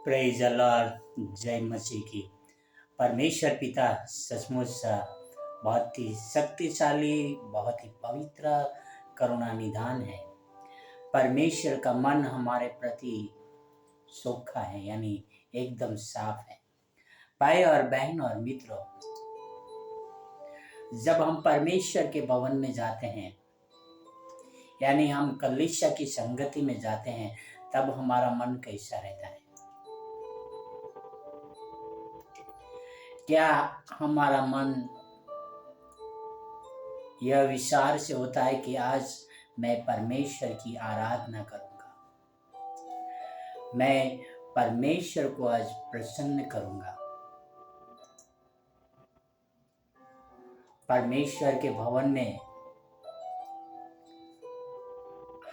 Praise अल्लाह। जय मसीह की। परमेश्वर पिता सचमुच बहुत ही शक्तिशाली, बहुत ही पवित्र करुणा निधान है। परमेश्वर का मन हमारे प्रति सूखा है, यानी एकदम साफ है। भाई और बहन और मित्रों, जब हम परमेश्वर के भवन में जाते हैं, यानी हम कलीसिया की संगति में जाते हैं, तब हमारा मन कैसा रहता है? क्या हमारा मन यह विचार से होता है कि आज मैं परमेश्वर की आराधना करूंगा, मैं परमेश्वर को आज प्रसन्न करूंगा, परमेश्वर के भवन में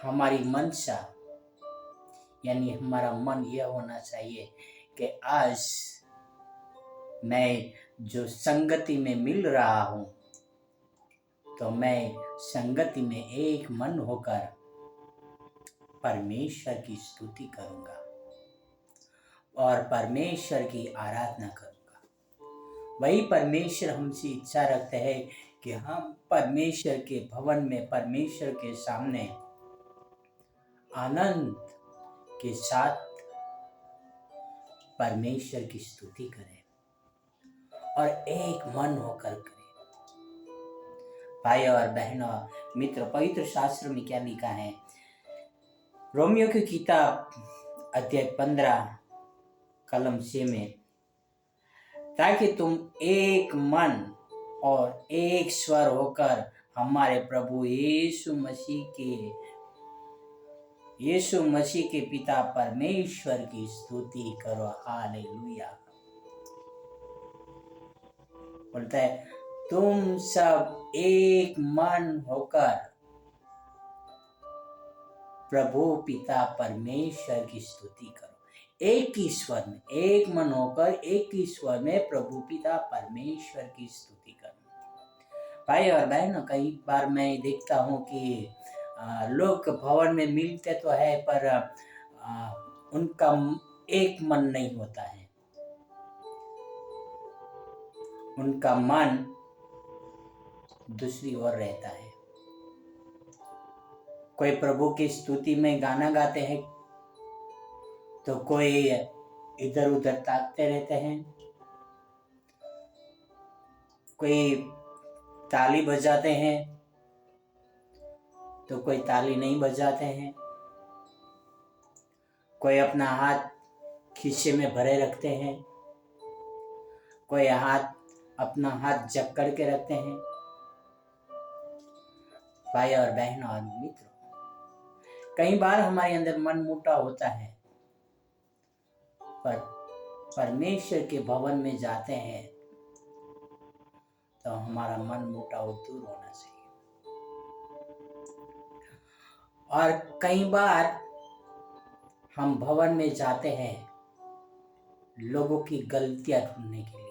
हमारी मनसा यानी हमारा मन यह होना चाहिए कि आज मैं जो संगति में मिल रहा हूं, तो मैं संगति में एक मन होकर परमेश्वर की स्तुति करूंगा और परमेश्वर की आराधना करूंगा। वही परमेश्वर हमसे इच्छा रखते हैं कि हम परमेश्वर के भवन में, परमेश्वर के सामने आनंद के साथ परमेश्वर की स्तुति करें और एक मन होकर करें। भाई और बहनों, मित्र, पवित्र शास्त्र में क्या लिखा है? रोमियो की किताब अध्याय 15 कलम 6 में, ताकि तुम एक मन और एक स्वर होकर हमारे प्रभु यीशु मसीह के पिता परमेश्वर की स्तुति करो। हालेलुया। बोलता है, तुम सब एक मन होकर प्रभु पिता परमेश्वर की स्तुति करो। एक ही स्वर में, एक मन होकर एक ही स्वर में प्रभु पिता परमेश्वर की स्तुति करो। भाई और बहनों, कई बार मैं देखता हूँ कि लोग भवन में मिलते तो है, पर उनका एक मन नहीं होता है। उनका मन दूसरी ओर रहता है। कोई प्रभु की स्तुति में गाना गाते हैं, तो कोई इधर उधर ताकते रहते हैं, कोई ताली बजाते हैं, तो कोई ताली नहीं बजाते हैं, कोई अपना हाथ खीसे में भरे रखते हैं, कोई अपना हाथ जकड़ के रखते हैं। भाई और बहनों और मित्रों, कई बार हमारे अंदर मन मोटा होता है, पर परमेश्वर के भवन में जाते हैं तो हमारा मन मोटा और दूर होना चाहिए। और कई बार हम भवन में जाते हैं लोगों की गलतियां ढूंढने के लिए।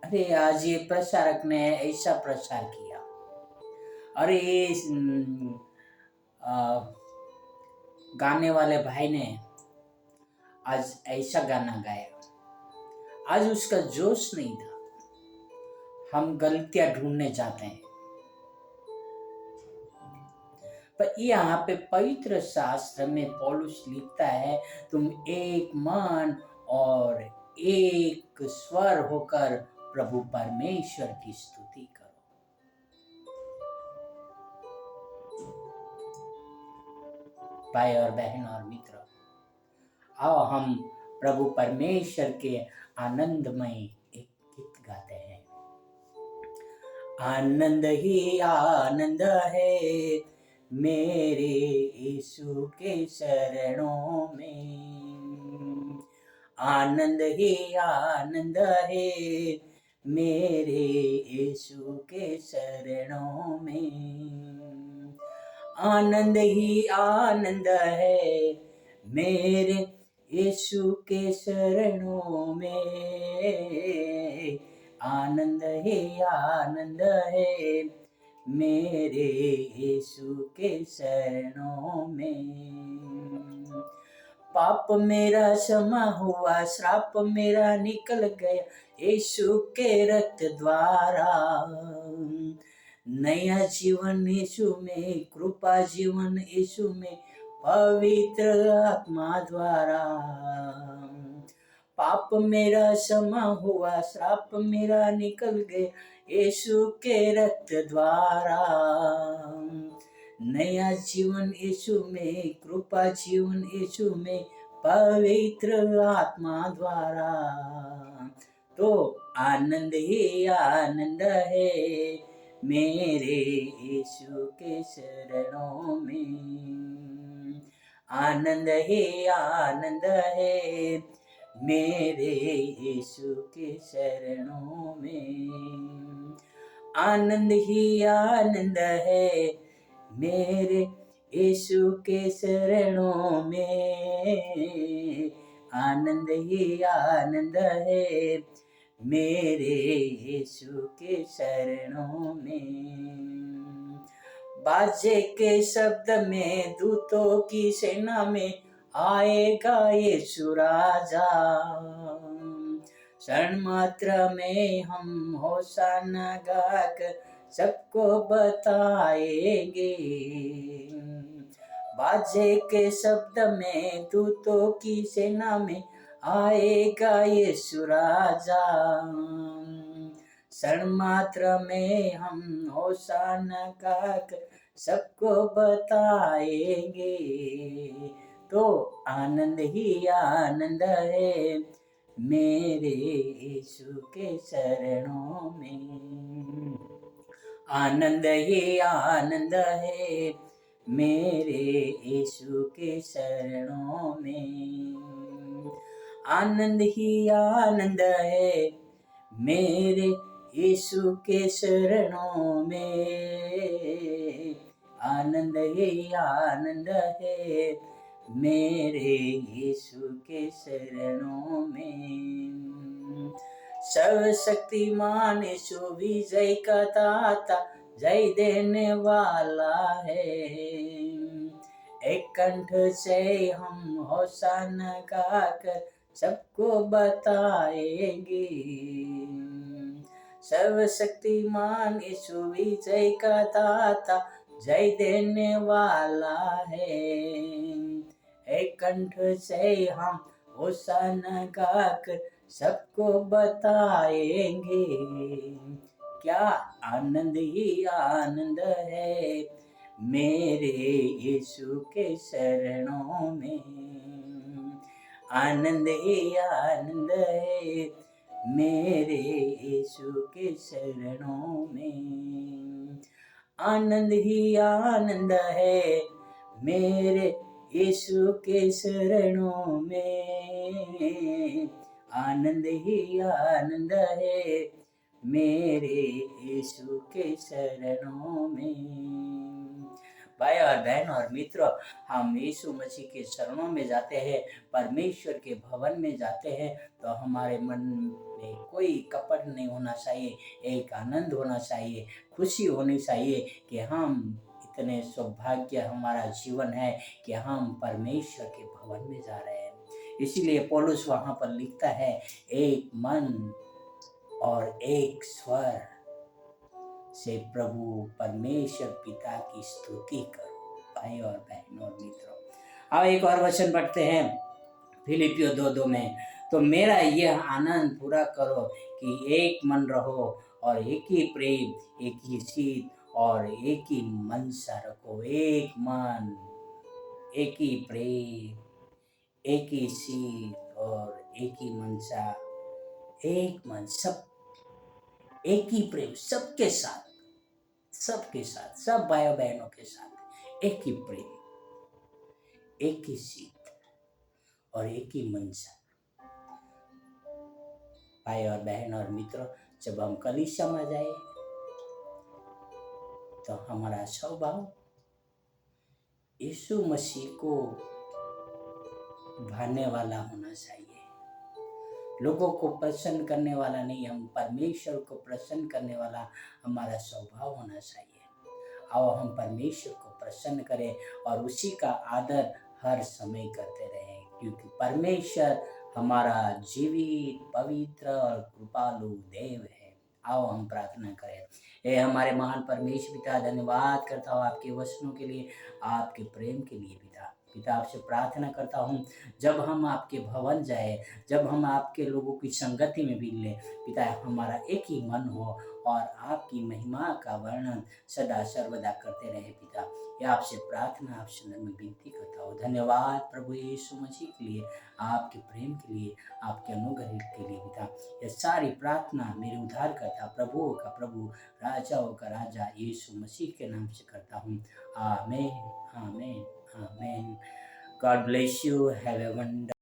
अरे आज ये प्रचारक ने ऐसा प्रचार किया, अरे ये गाने वाले भाई ने आज ऐसा गाना गाया, आज उसका जोश नहीं था। हम गलतियां ढूंढने जाते हैं, पर यहाँ पे पवित्र शास्त्र में पौलुस लिखता है, तुम एक मन और एक स्वर होकर प्रभु परमेश्वर की स्तुति करो। भाई और बहन और मित्र, आओ हम प्रभु परमेश्वर के आनंदमय एक गीत गाते हैं। आनंद ही आनंद है मेरे यीशु के शरणों में, आनंद ही आनंद है मेरे यीशु के शरणों में, आनंद ही आनंद है मेरे यीशु के शरणों में, आनंद ही आनंद है मेरे यीशु के शरणों में। पाप मेरा क्षमा हुआ, श्राप मेरा निकल गया यीशु के रक्त द्वारा। नया जीवन यीशु में, कृपा जीवन यीशु में, पवित्र आत्मा द्वारा। पाप मेरा क्षमा हुआ, श्राप मेरा निकल गया यीशु के रक्त द्वारा। नया जीवन यीशु में, कृपा जीवन यीशु में, पवित्र आत्मा द्वारा। तो आनंद ही आनंद है मेरे यीशु के शरणों में। आनंद ही आनंद है मेरे यीशु के शरणों में। आनंद ही आनंद है मेरे यीशु के शरणों में। आनंद ही आनंद है मेरे यीशु के शरणों में। बाजे के शब्द में, दूतों की सेना में आएगा यीशु राजा। क्षण मात्र में हम होशाना गाकर सबको बताएंगे। बाजे के शब्द में, दूतों की सेना में आएगा यीशु राजा। क्षण मात्र में हम होशाना गाकर सबको बताएंगे। तो आनंद ही आनंद है मेरे यीशु के शरणों में। आनंद ही आनंद है मेरे यीशु के शरणों में। आनंद ही आनंद है मेरे यीशु के शरणों में। आनंद ही आनंद है मेरे यीशु के शरणों में। सर्वशक्तिमान यीशु विजय का दाता, जय देने वाला है। एक कंठ से हम होशाना गाकर सबको बताएंगे। सर्वशक्तिमान यीशु विजय का दाता, जय देने वाला है। एक कंठ से हम होशाना गाकर सबको बताएंगे। क्या आनंद ही आनंद है मेरे यीशु के शरणों में। आनंद ही आनंद है मेरे यीशु के शरणों में। आनंद ही आनंद है मेरे यीशु के शरणों में। आनंद ही आनंद है मेरे यीशु के शरणों में। भाई और बहन और मित्रों, हम यीशु मसीह के शरणों में जाते हैं, परमेश्वर के भवन में जाते हैं, तो हमारे मन में कोई कपट नहीं होना चाहिए, एक आनंद होना चाहिए, खुशी होनी चाहिए कि हम इतने सौभाग्य हमारा जीवन है कि हम परमेश्वर के भवन में जा रहे हैं। इसीलिए पौलुस वहाँ पर लिखता है, एक मन और एक स्वर से प्रभु परमेश्वर पिता की स्तुति करो। भाई और बहन और मित्रों, अब एक और वचन पढ़ते हैं फिलिपियों 2:2 में। तो मेरा यह आनंद पूरा करो कि एक मन रहो और एक ही प्रेम, एक ही सीध और एक ही मनसा रखो। एक मन, एक ही प्रेम, एक ही सीध और एक ही मनसा, एक मन, सब एक ही प्रेम, सबके साथ, सब भाई बहनों के साथ एक ही प्रेम, एक ही सीध और एक ही मनसा। भाई और बहन और मित्रों, जब हम कलीसिया में जाए तो हमारा स्वभाव यीशु मसीह को भाने वाला होना चाहिए, लोगों को प्रसन्न करने वाला नहीं, हम परमेश्वर को प्रसन्न करने वाला हमारा स्वभाव होना चाहिए। आओ हम परमेश्वर को प्रसन्न करें और उसी का आदर हर समय करते रहें। क्योंकि परमेश्वर हमारा जीवित, पवित्र और कृपालु देव है। आओ हम प्रार्थना करें। हे हमारे महान परमेश्वर पिता, धन्यवाद करता हूँ आपके वचनों के लिए, आपके प्रेम के लिए पिता। पिता आपसे प्रार्थना करता हूँ, जब हम आपके भवन जाए, जब हम आपके लोगों की संगति में भी ले पिता, हमारा एक ही मन हो और आपकी महिमा का वर्णन सदा सर्वदा करते रहे पिता। ये आपसे प्रार्थना, आपसे मैं विनती करता हूँ। धन्यवाद प्रभु यीशु मसीह के लिए, आपके प्रेम के लिए, आपके अनुग्रह के लिए पिता। ये सारी प्रार्थना मेरे उद्धार करता, प्रभुओं का प्रभु, राजाओं का राजा यीशु मसीह के नाम से करता हूँ। आमीन, आमीन, आमीन। God bless you. Have a wonderful